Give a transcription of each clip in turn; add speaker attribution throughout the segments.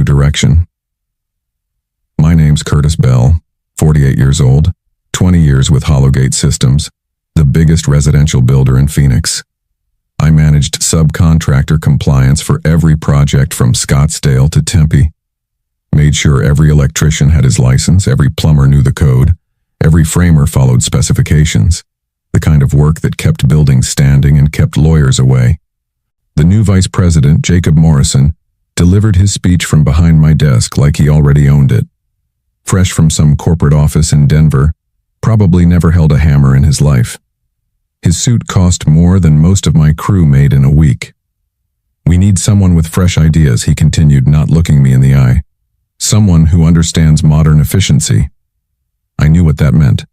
Speaker 1: direction. My name's Curtis Bell, 48 years old, 20 years with Hollowgate Systems, the biggest residential builder in Phoenix. I managed subcontractor compliance for every project from Scottsdale to Tempe. Made sure every electrician had his license, every plumber knew the code, every framer followed specifications, the kind of work that kept buildings standing and kept lawyers away. The new vice president, Jacob Morrison, delivered his speech from behind my desk like he already owned it. Fresh from some corporate office in Denver, probably never held a hammer in his life. His suit cost more than most of my crew made in a week. We need someone with fresh ideas, he continued, not looking me in the eye. Someone who understands modern efficiency. I knew what that meant.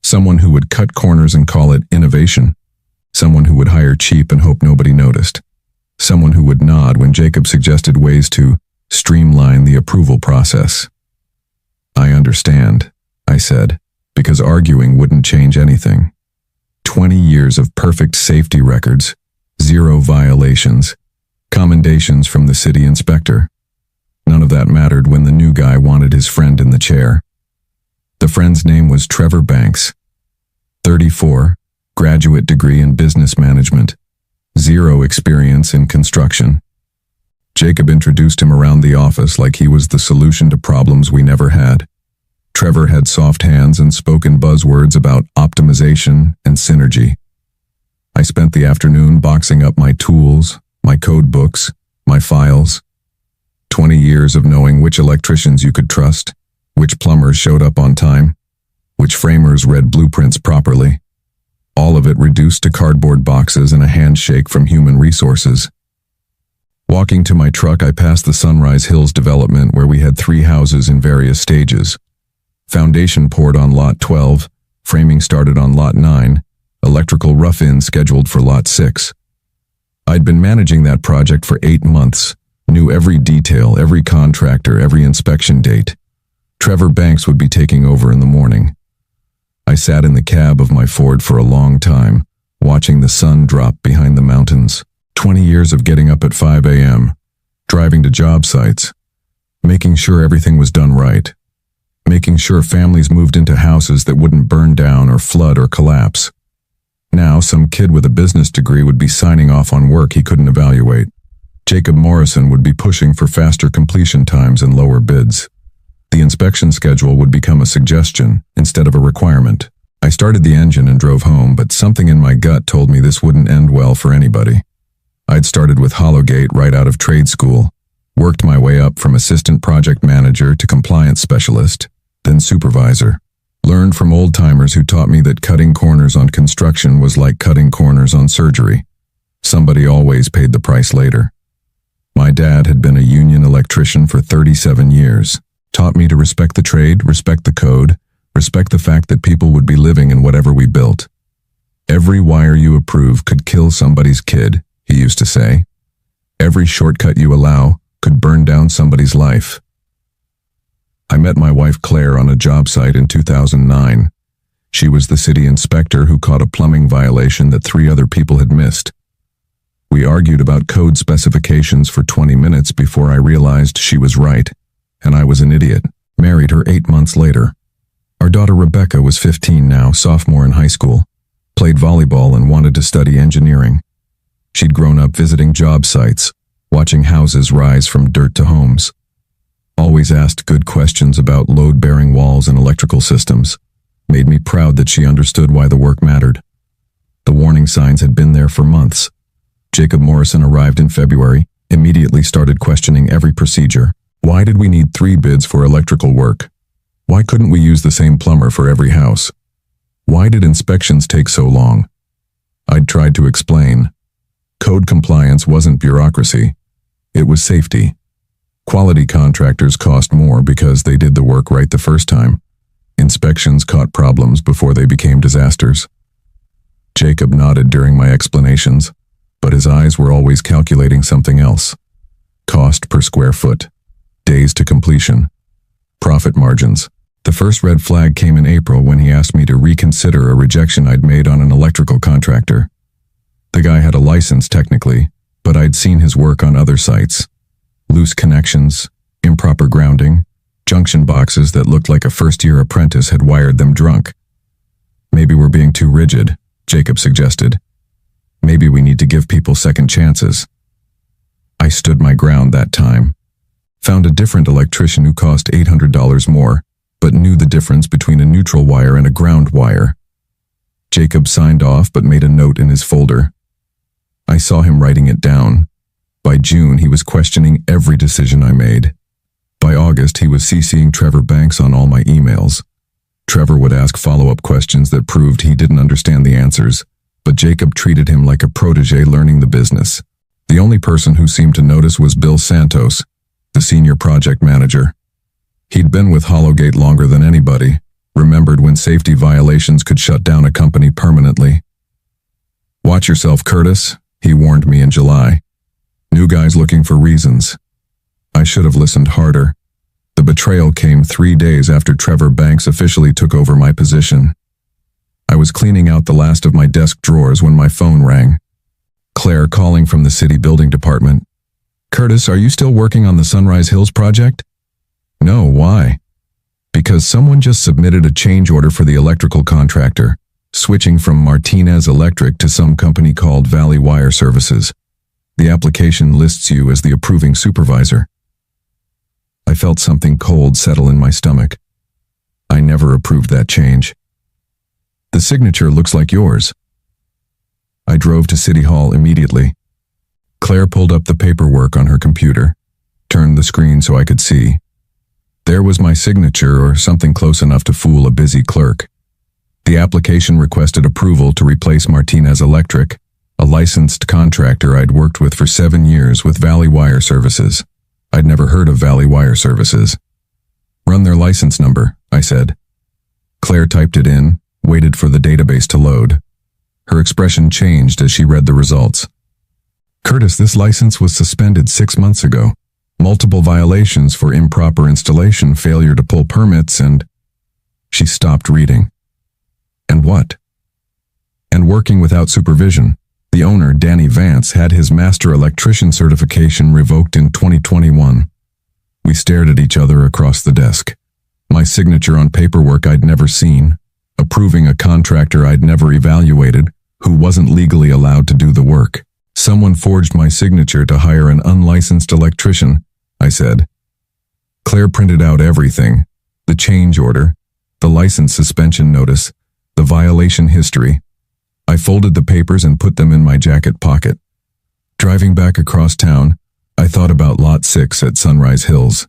Speaker 1: Someone who would cut corners and call it innovation. Someone who would hire cheap and hope nobody noticed. Someone who would nod when Jacob suggested ways to streamline the approval process. I understand, I said, because arguing wouldn't change anything. 20 years of perfect safety records, 0 violations, commendations from the city inspector. None of that mattered when the new guy wanted his friend in the chair. The friend's name was Trevor Banks. 34, graduate degree in business management, 0 experience in construction. Jacob introduced him around the office like he was the solution to problems we never had. Trevor had soft hands and spoken buzzwords about optimization and synergy. I spent the afternoon boxing up my tools, my code books, my files. 20 years of knowing which electricians you could trust, which plumbers showed up on time, which framers read blueprints properly. All of it reduced to cardboard boxes and a handshake from human resources. Walking to my truck, I passed the Sunrise Hills development where we had 3 houses in various stages. Foundation poured on Lot 12, framing started on Lot 9, electrical rough-in scheduled for Lot 6. I'd been managing that project for 8 months, knew every detail, every contractor, every inspection date. Trevor Banks would be taking over in the morning. I sat in the cab of my Ford for a long time, watching the sun drop behind the mountains. 20 years of getting up at 5 a.m., driving to job sites, making sure everything was done right, making sure families moved into houses that wouldn't burn down or flood or collapse. Now, some kid with a business degree would be signing off on work he couldn't evaluate. Jacob Morrison would be pushing for faster completion times and lower bids. The inspection schedule would become a suggestion instead of a requirement. I started the engine and drove home, but something in my gut told me this wouldn't end well for anybody. I'd started with Hollowgate right out of trade school, worked my way up from assistant project manager to compliance specialist, then supervisor. Learned from old-timers who taught me that cutting corners on construction was like cutting corners on surgery. Somebody always paid the price later. My dad had been a union electrician for 37 years, taught me to respect the trade, respect the code, respect the fact that people would be living in whatever we built. Every wire you approve could kill somebody's kid, he used to say. Every shortcut you allow could burn down somebody's life. I met my wife Claire on a job site in 2009. She was the city inspector who caught a plumbing violation that 3 other people had missed. We argued about code specifications for 20 minutes before I realized she was right, and I was an idiot. Married her 8 months later. Our daughter Rebecca was 15 now, sophomore in high school, played volleyball and wanted to study engineering. She'd grown up visiting job sites, watching houses rise from dirt to homes. Always asked good questions about load-bearing walls and electrical systems. Made me proud that she understood why the work mattered. The warning signs had been there for months. Jacob Morrison arrived in February, immediately started questioning every procedure. Why did we need 3 bids for electrical work? Why couldn't we use the same plumber for every house? Why did inspections take so long? I'd tried to explain. Code compliance wasn't bureaucracy. It was safety. Quality contractors cost more because they did the work right the first time. Inspections caught problems before they became disasters. Jacob nodded during my explanations, but his eyes were always calculating something else. Cost per square foot, days to completion, profit margins. The first red flag came in April when he asked me to reconsider a rejection I'd made on an electrical contractor. The guy had a license technically, but I'd seen his work on other sites. Loose connections, proper grounding, junction boxes that looked like a first-year apprentice had wired them drunk. Maybe we're being too rigid, Jacob suggested. Maybe we need to give people second chances. I stood my ground that time. Found a different electrician who cost $800 more, but knew the difference between a neutral wire and a ground wire. Jacob signed off but made a note in his folder. I saw him writing it down. By June, he was questioning every decision I made. By August, he was CCing Trevor Banks on all my emails. Trevor would ask follow-up questions that proved he didn't understand the answers, but Jacob treated him like a protege learning the business. The only person who seemed to notice was Bill Santos, the senior project manager. He'd been with Hollowgate longer than anybody, remembered when safety violations could shut down a company permanently. "Watch yourself, Curtis," he warned me in July. "New guys looking for reasons." I should have listened harder. The betrayal came 3 days after Trevor Banks officially took over my position. I was cleaning out the last of my desk drawers when my phone rang. Claire calling from the city building department. "Curtis, are you still working on the Sunrise Hills project?" "No, why?" "Because someone just submitted a change order for the electrical contractor, switching from Martinez Electric to some company called Valley Wire Services. The application lists you as the approving supervisor." I felt something cold settle in my stomach. I never approved that change. "The signature looks like yours." I drove to City Hall immediately. Claire pulled up the paperwork on her computer, turned the screen so I could see. There was my signature, or something close enough to fool a busy clerk. The application requested approval to replace Martinez Electric, a licensed contractor I'd worked with for 7 years, with Valley Wire Services. I'd never heard of Valley Wire Services. "Run their license number," I said. Claire typed it in, waited for the database to load. Her expression changed as she read the results. "Curtis, this license was suspended 6 months ago. Multiple violations for improper installation, failure to pull permits, and..." She stopped reading. "And what?" "And working without supervision. The owner, Danny Vance, had his master electrician certification revoked in 2021. We stared at each other across the desk. My signature on paperwork I'd never seen, approving a contractor I'd never evaluated, who wasn't legally allowed to do the work. "Someone forged my signature to hire an unlicensed electrician," I said. Claire printed out everything: the change order, the license suspension notice, the violation history. I folded the papers and put them in my jacket pocket. Driving back across town, I thought about Lot 6 at Sunrise Hills.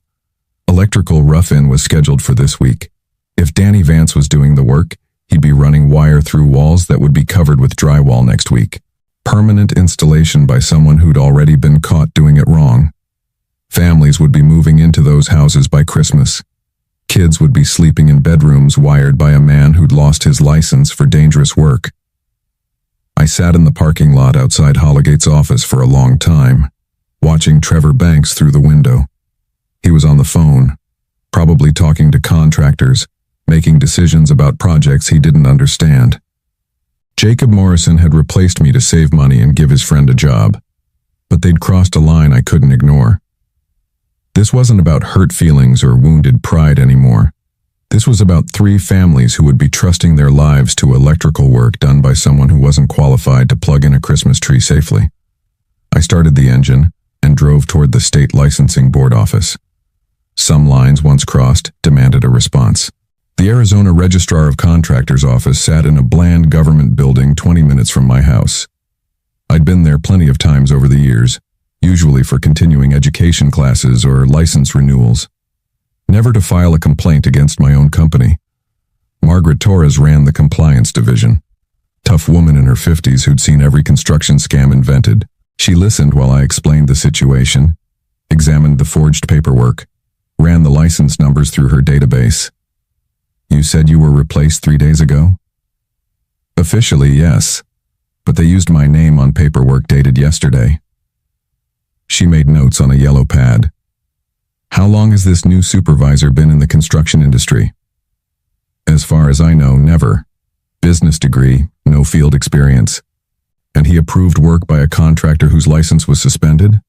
Speaker 1: Electrical rough-in was scheduled for this week. If Danny Vance was doing the work, he'd be running wire through walls that would be covered with drywall next week. Permanent installation by someone who'd already been caught doing it wrong. Families would be moving into those houses by Christmas. Kids would be sleeping in bedrooms wired by a man who'd lost his license for dangerous work. I sat in the parking lot outside Hollowgate's office for a long time, watching Trevor Banks through the window. He was on the phone, probably talking to contractors, making decisions about projects he didn't understand. Jacob Morrison had replaced me to save money and give his friend a job, but they'd crossed a line I couldn't ignore. This wasn't about hurt feelings or wounded pride anymore. This was about 3 families who would be trusting their lives to electrical work done by someone who wasn't qualified to plug in a Christmas tree safely. I started the engine and drove toward the state licensing board office. Some lines, once crossed, demanded a response. The Arizona Registrar of Contractors office sat in a bland government building 20 minutes from my house. I'd been there plenty of times over the years, usually for continuing education classes or license renewals. Never to file a complaint against my own company. Margaret Torres ran the compliance division. Tough woman in her 50s who'd seen every construction scam invented. She listened while I explained the situation, examined the forged paperwork, ran the license numbers through her database. "You said you were replaced 3 days ago?" "Officially, yes, but they used my name on paperwork dated yesterday." She made notes on a yellow pad. "How long has this new supervisor been in the construction industry?" "As far as I know, never. Business degree, no field experience." "And he approved work by a contractor whose license was suspended?"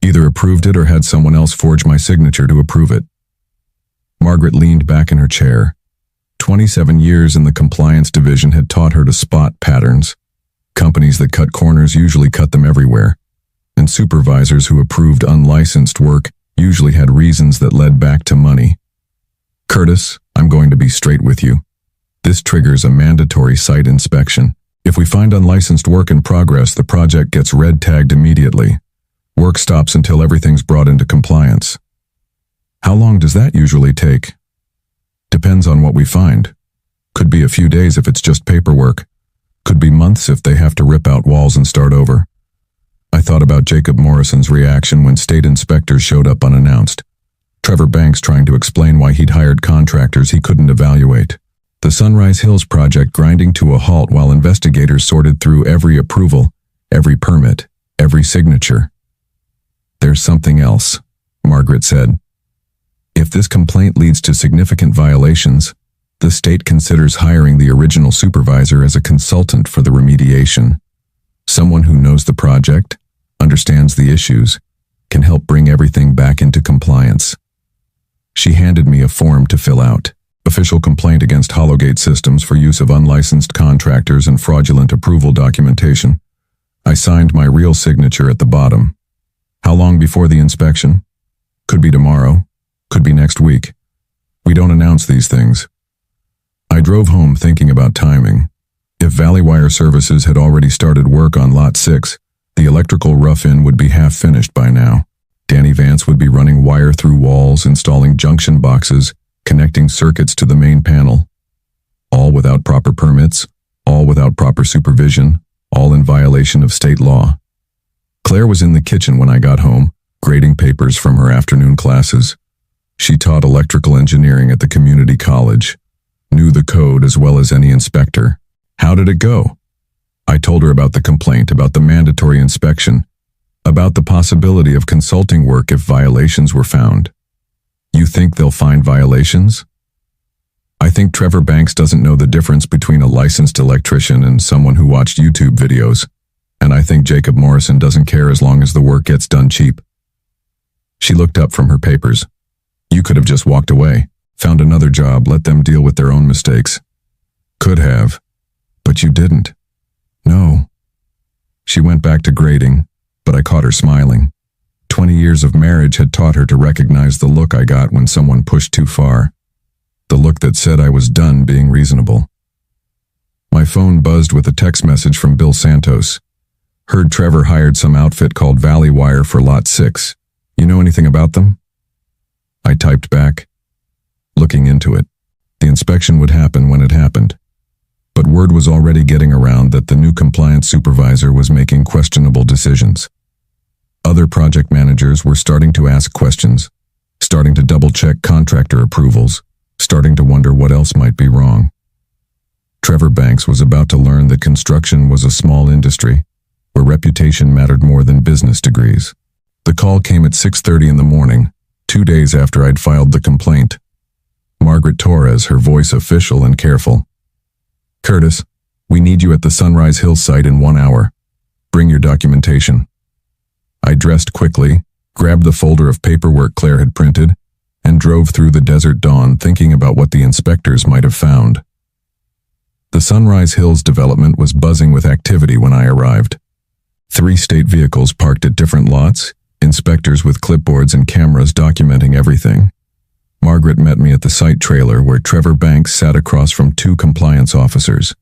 Speaker 1: Either approved it or had someone else forge my signature to approve it. Margaret leaned back in her chair. 27 years in the compliance division had taught her to spot patterns. Companies that cut corners usually cut them everywhere, and supervisors who approved unlicensed work usually had reasons that led back to money. Curtis, I'm going to be straight with you. This triggers a mandatory site inspection. If we find unlicensed work in progress, the project gets red tagged immediately. Work stops until everything's brought into compliance. How long does that usually take? Depends on what we find. Could be a few days if it's just paperwork. Could be months if they have to rip out walls and start over. I thought about Jacob Morrison's reaction when state inspectors showed up unannounced. Trevor Banks trying to explain why he'd hired contractors he couldn't evaluate. The Sunrise Hills project grinding to a halt while investigators sorted through every approval, every permit, every signature. There's something else, Margaret said. If this complaint leads to significant violations, the state considers hiring the original supervisor as a consultant for the remediation. Someone who knows the project, understands the issues, can help bring everything back into compliance. She handed me a form to fill out. Official complaint against Hollowgate Systems for use of unlicensed contractors and fraudulent approval documentation. I signed my real signature at the bottom. How long before the inspection? Could be tomorrow. Could be next week. We don't announce these things. I drove home thinking about timing. If Valley Wire Services had already started work on Lot 6, the electrical rough-in would be half finished by now. Danny Vance would be running wire through walls, installing junction boxes, connecting circuits to the main panel. All without proper permits, all without proper supervision, all in violation of state law. Claire was in the kitchen when I got home, grading papers from her afternoon classes. She taught electrical engineering at the community college, knew the code as well as any inspector. How did it go? I told her about the complaint, about the mandatory inspection, about the possibility of consulting work if violations were found. You think they'll find violations? I think Trevor Banks doesn't know the difference between a licensed electrician and someone who watched YouTube videos, and I think Jacob Morrison doesn't care as long as the work gets done cheap. She looked up from her papers. You could have just walked away, found another job, let them deal with their own mistakes. Could have, but you didn't. No. She went back to grading, but I caught her smiling. 20 years of marriage had taught her to recognize the look I got when someone pushed too far. The look that said I was done being reasonable. My phone buzzed with a text message from Bill Santos. Heard Trevor hired some outfit called Valley Wire for Lot 6. You know anything about them? I typed back, looking into it. The inspection would happen when it happened. But word was already getting around that the new compliance supervisor was making questionable decisions. Other project managers were starting to ask questions, starting to double-check contractor approvals, starting to wonder what else might be wrong. Trevor Banks was about to learn that construction was a small industry, where reputation mattered more than business degrees. The call came at 6:30 in the morning, 2 days after I'd filed the complaint. Margaret Torres, her voice official and careful. Curtis, we need you at the Sunrise Hills site in 1 hour. Bring your documentation. I dressed quickly, grabbed the folder of paperwork Claire had printed, and drove through the desert dawn thinking about what the inspectors might have found. The Sunrise Hills development was buzzing with activity when I arrived. 3 state vehicles parked at different lots, inspectors with clipboards and cameras documenting everything. Margaret met me at the site trailer where Trevor Banks sat across from 2 compliance officers.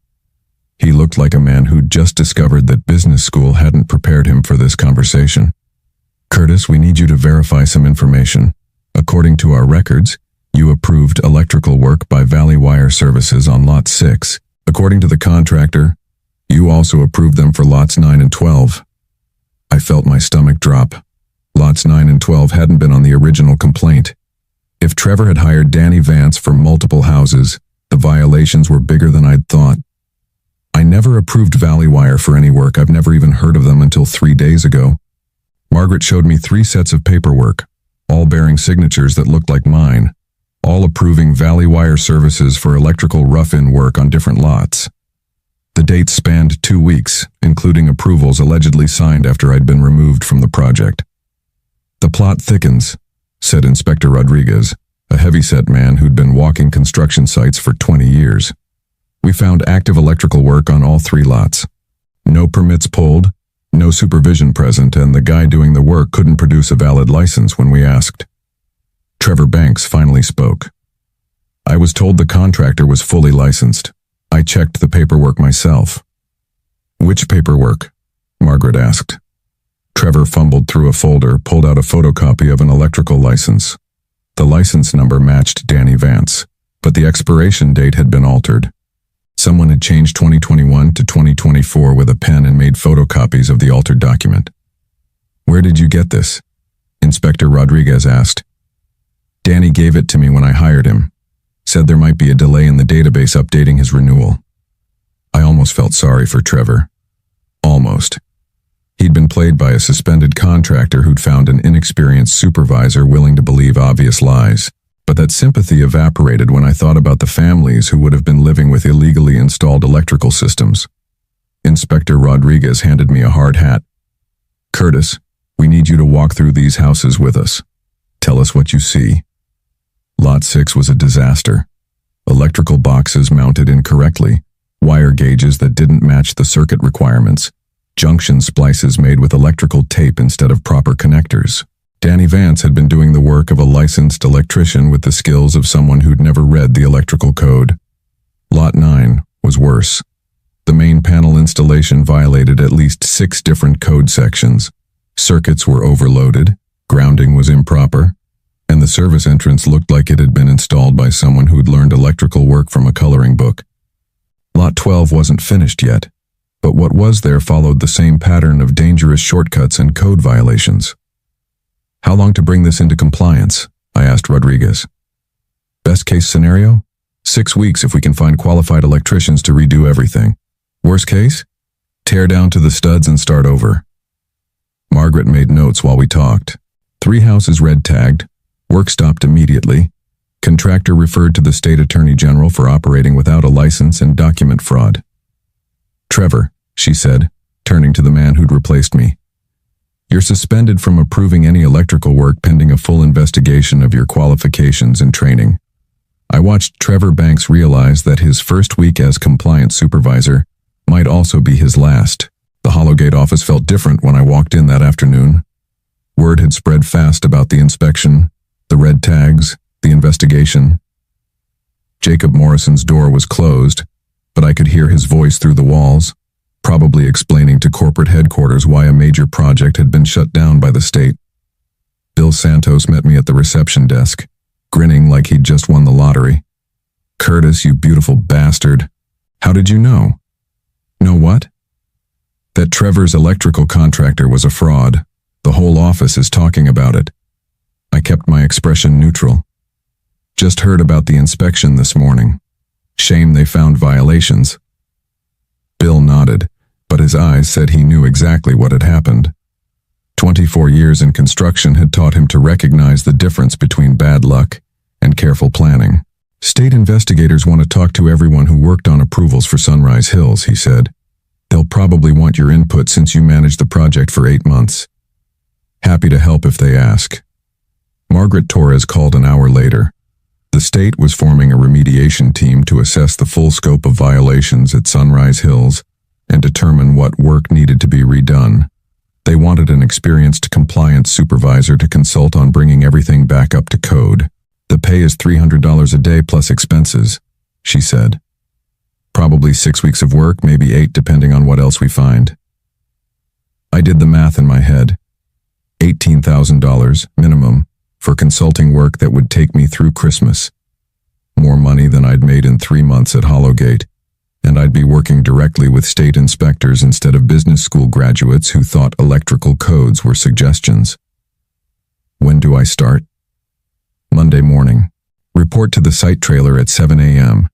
Speaker 1: He looked like a man who'd just discovered that business school hadn't prepared him for this conversation. Curtis, we need you to verify some information. According to our records, you approved electrical work by Valley Wire Services on Lot 6. According to the contractor, you also approved them for Lots 9 and 12. I felt my stomach drop. Lots 9 and 12 hadn't been on the original complaint. If Trevor had hired Danny Vance for multiple houses, the violations were bigger than I'd thought. I never approved Valley Wire for any work. I've never even heard of them until 3 days ago. Margaret showed me 3 sets of paperwork, all bearing signatures that looked like mine, all approving Valley Wire Services for electrical rough-in work on different lots. The dates spanned 2 weeks, including approvals allegedly signed after I'd been removed from the project. "The plot thickens," said Inspector Rodriguez, a heavy-set man who'd been walking construction sites for 20 years. "We found active electrical work on all 3 lots. No permits pulled, no supervision present, and the guy doing the work couldn't produce a valid license when we asked." Trevor Banks finally spoke. "I was told the contractor was fully licensed. I checked the paperwork myself." "Which paperwork?" Margaret asked. Trevor fumbled through a folder, pulled out a photocopy of an electrical license. The license number matched Danny Vance, but the expiration date had been altered. Someone had changed 2021 to 2024 with a pen and made photocopies of the altered document. "Where did you get this?" Inspector Rodriguez asked. "Danny gave it to me when I hired him. Said there might be a delay in the database updating his renewal." I almost felt sorry for Trevor. Almost. He'd been played by a suspended contractor who'd found an inexperienced supervisor willing to believe obvious lies. But that sympathy evaporated when I thought about the families who would have been living with illegally installed electrical systems. Inspector Rodriguez handed me a hard hat. "Curtis, we need you to walk through these houses with us. Tell us what you see." Lot 6 was a disaster. Electrical boxes mounted incorrectly, wire gauges that didn't match the circuit requirements, junction splices made with electrical tape instead of proper connectors. Danny Vance had been doing the work of a licensed electrician with the skills of someone who'd never read the electrical code. Lot 9 was worse. The main panel installation violated at least 6 different code sections. Circuits were overloaded, grounding was improper, and the service entrance looked like it had been installed by someone who'd learned electrical work from a coloring book. Lot 12 wasn't finished yet, but what was there followed the same pattern of dangerous shortcuts and code violations. "How long to bring this into compliance?" I asked Rodriguez. "Best case scenario? 6 weeks if we can find qualified electricians to redo everything. Worst case? Tear down to the studs and start over." Margaret made notes while we talked. 3 houses red tagged. Work stopped immediately. Contractor referred to the state attorney general for operating without a license and document fraud. "Trevor," she said, turning to the man who'd replaced me. "You're suspended from approving any electrical work pending a full investigation of your qualifications and training." I watched Trevor Banks realize that his first week as compliance supervisor might also be his last. The Hollowgate office felt different when I walked in that afternoon. Word had spread fast about the inspection, the red tags, the investigation. Jacob Morrison's door was closed, but I could hear his voice through the walls, probably explaining to corporate headquarters why a major project had been shut down by the state. Bill Santos met me at the reception desk, grinning like he'd just won the lottery. "Curtis, you beautiful bastard. How did you know?" "Know what?" "That Trevor's electrical contractor was a fraud. The whole office is talking about it." I kept my expression neutral. "Just heard about the inspection this morning. Shame they found violations." Bill nodded, but his eyes said he knew exactly what had happened. 24 years in construction had taught him to recognize the difference between bad luck and careful planning. "State investigators want to talk to everyone who worked on approvals for Sunrise Hills," he said. "They'll probably want your input since you managed the project for 8 months. Happy to help if they ask." Margaret Torres called an hour later. The state was forming a remediation team to assess the full scope of violations at Sunrise Hills and determine what work needed to be redone. They wanted an experienced compliance supervisor to consult on bringing everything back up to code. "The pay is $300 a day plus expenses," she said. "Probably 6 weeks of work, maybe 8 depending on what else we find." I did the math in my head. $18,000 minimum for consulting work that would take me through Christmas. More money than I'd made in 3 months at Hollowgate, and I'd be working directly with state inspectors instead of business school graduates who thought electrical codes were suggestions. When do I start? Monday morning. Report to the site trailer at 7 a.m.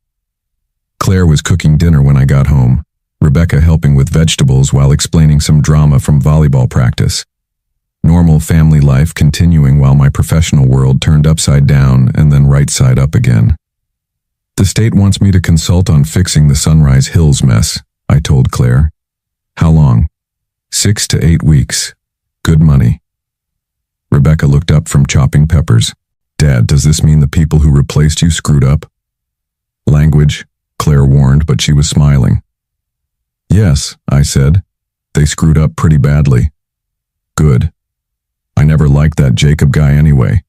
Speaker 1: Claire was cooking dinner when I got home, Rebecca helping with vegetables while explaining some drama from volleyball practice. Normal family life continuing while my professional world turned upside down and then right side up again. "The state wants me to consult on fixing the Sunrise Hills mess," I told Claire. "How long?" 6 to 8 weeks. Good money." Rebecca looked up from chopping peppers. Dad, does this mean the people who replaced you screwed up? Language, Claire warned, but she was smiling. Yes, I said. They screwed up pretty badly. Good. I never liked that Jacob guy anyway.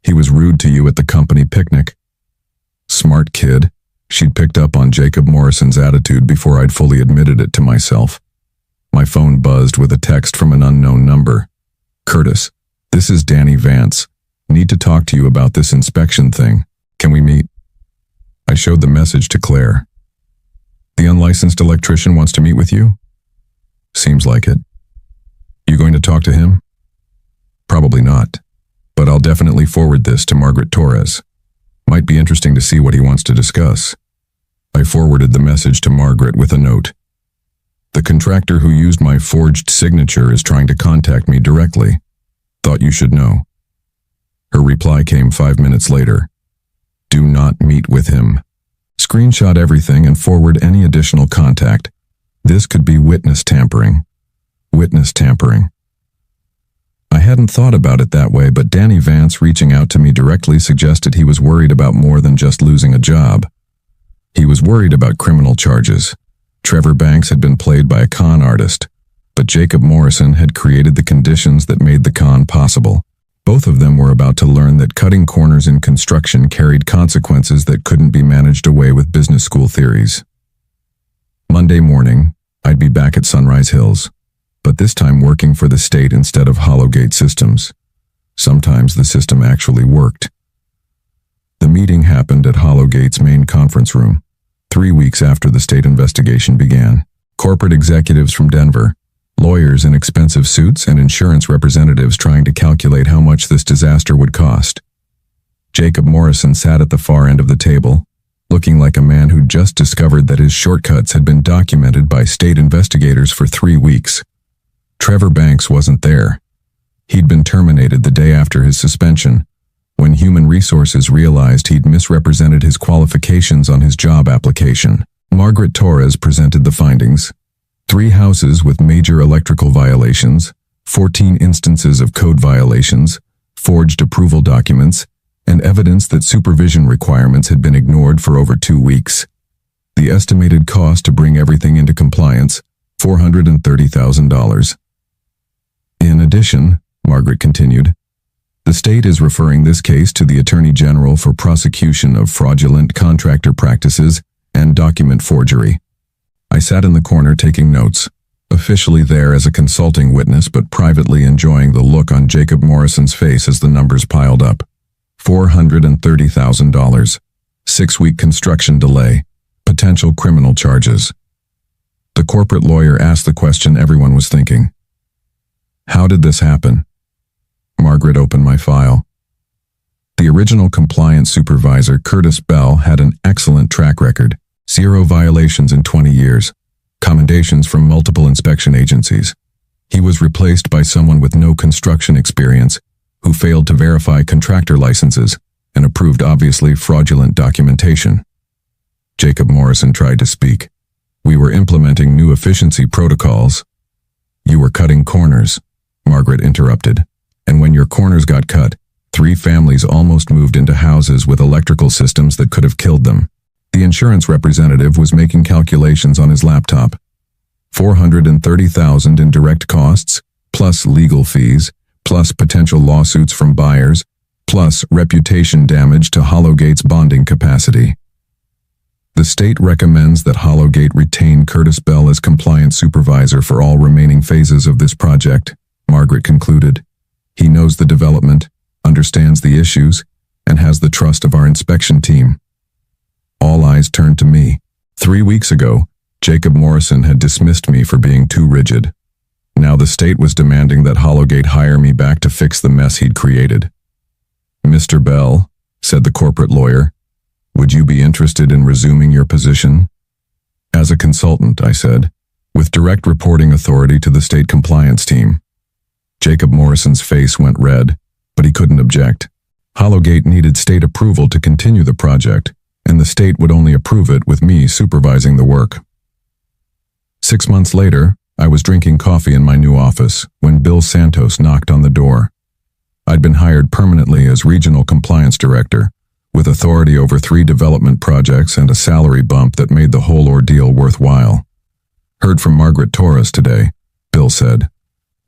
Speaker 1: He was rude to you at the company picnic. Smart kid. She'd picked up on Jacob Morrison's attitude before I'd fully admitted it to myself. My phone buzzed with a text from an unknown number. Curtis, this is Danny Vance. Need to talk to you about this inspection thing. Can we meet? I showed the message to Claire. The unlicensed electrician wants to meet with you? Seems like it. You going to talk to him? Probably not. But I'll definitely forward this to Margaret Torres. Might be interesting to see what he wants to discuss. I forwarded the message to Margaret with a note. The contractor who used my forged signature is trying to contact me directly. Thought you should know. Her reply came 5 minutes later. Do not meet with him. Screenshot everything and forward any additional contact. This could be witness tampering. Witness tampering. I hadn't thought about it that way, but Danny Vance reaching out to me directly suggested he was worried about more than just losing a job. He was worried about criminal charges. Trevor Banks had been played by a con artist, but Jacob Morrison had created the conditions that made the con possible. Both of them were about to learn that cutting corners in construction carried consequences that couldn't be managed away with business school theories. Monday morning, I'd be back at Sunrise Hills, but this time working for the state instead of Hollowgate Systems. Sometimes the system actually worked. The meeting happened at Hollowgate's main conference room, 3 weeks after the state investigation began. Corporate executives from Denver, lawyers in expensive suits, and insurance representatives trying to calculate how much this disaster would cost. Jacob Morrison sat at the far end of the table, looking like a man who'd just discovered that his shortcuts had been documented by state investigators for 3 weeks. Trevor Banks wasn't there. He'd been terminated the day after his suspension, when Human Resources realized he'd misrepresented his qualifications on his job application. Margaret Torres presented the findings. 3 houses with major electrical violations, 14 instances of code violations, forged approval documents, and evidence that supervision requirements had been ignored for over 2 weeks. The estimated cost to bring everything into compliance, $430,000. In addition, Margaret continued, the state is referring this case to the Attorney General for prosecution of fraudulent contractor practices and document forgery. I sat in the corner taking notes, officially there as a consulting witness but privately enjoying the look on Jacob Morrison's face as the numbers piled up. $430,000. 6-week construction delay. Potential criminal charges. The corporate lawyer asked the question everyone was thinking. How did this happen? Margaret opened my file. The original compliance supervisor, Curtis Bell, had an excellent track record. 0 violations in 20 years. Commendations from multiple inspection agencies. He was replaced by someone with no construction experience, who failed to verify contractor licenses and approved obviously fraudulent documentation. Jacob Morrison tried to speak. We were implementing new efficiency protocols. You were cutting corners, Margaret interrupted. And when your corners got cut, 3 families almost moved into houses with electrical systems that could have killed them. The insurance representative was making calculations on his laptop. $430,000 in direct costs, plus legal fees, plus potential lawsuits from buyers, plus reputation damage to Hollowgate's bonding capacity. The state recommends that Hollowgate retain Curtis Bell as compliance supervisor for all remaining phases of this project, Margaret concluded. He knows the development, understands the issues, and has the trust of our inspection team. All eyes turned to me. 3 weeks ago, Jacob Morrison had dismissed me for being too rigid. Now the state was demanding that Hollowgate hire me back to fix the mess he'd created. Mr. Bell, said the corporate lawyer, would you be interested in resuming your position? As a consultant, I said, with direct reporting authority to the state compliance team. Jacob Morrison's face went red, but he couldn't object. Hollowgate needed state approval to continue the project, and the state would only approve it with me supervising the work. 6 months later, I was drinking coffee in my new office when Bill Santos knocked on the door. I'd been hired permanently as regional compliance director, with authority over 3 development projects and a salary bump that made the whole ordeal worthwhile. Heard from Margaret Torres today, Bill said.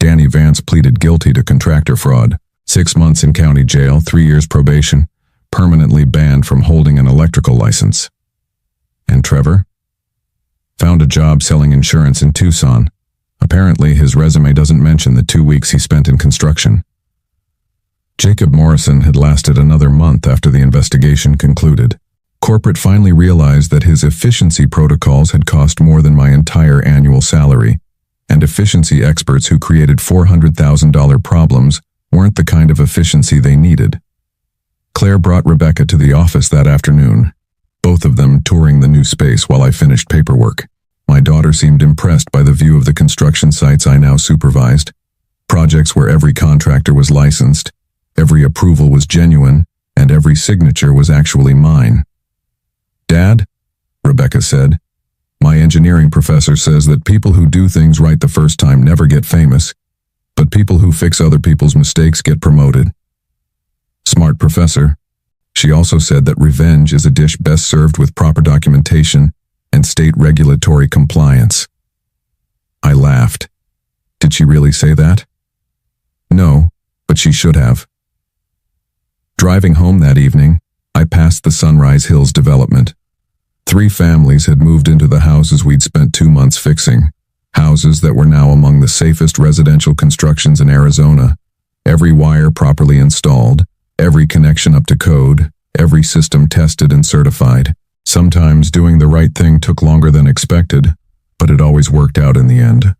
Speaker 1: Danny Vance pleaded guilty to contractor fraud, 6 months in county jail, 3 years probation, permanently banned from holding an electrical license. And Trevor? Found a job selling insurance in Tucson. Apparently, his resume doesn't mention the 2 weeks he spent in construction. Jacob Morrison had lasted another month after the investigation concluded. Corporate finally realized that his efficiency protocols had cost more than my entire annual salary, and efficiency experts who created $400,000 problems weren't the kind of efficiency they needed. Claire brought Rebecca to the office that afternoon, both of them touring the new space while I finished paperwork. My daughter seemed impressed by the view of the construction sites I now supervised, projects where every contractor was licensed, every approval was genuine, and every signature was actually mine. "Dad," Rebecca said, "my engineering professor says that people who do things right the first time never get famous, but people who fix other people's mistakes get promoted." Smart professor. She also said that revenge is a dish best served with proper documentation and state regulatory compliance. I laughed. Did she really say that? No, but she should have. Driving home that evening, I passed the Sunrise Hills development. 3 families had moved into the houses we'd spent 2 months fixing, houses that were now among the safest residential constructions in Arizona, every wire properly installed, every connection up to code, every system tested and certified. Sometimes doing the right thing took longer than expected, but it always worked out in the end.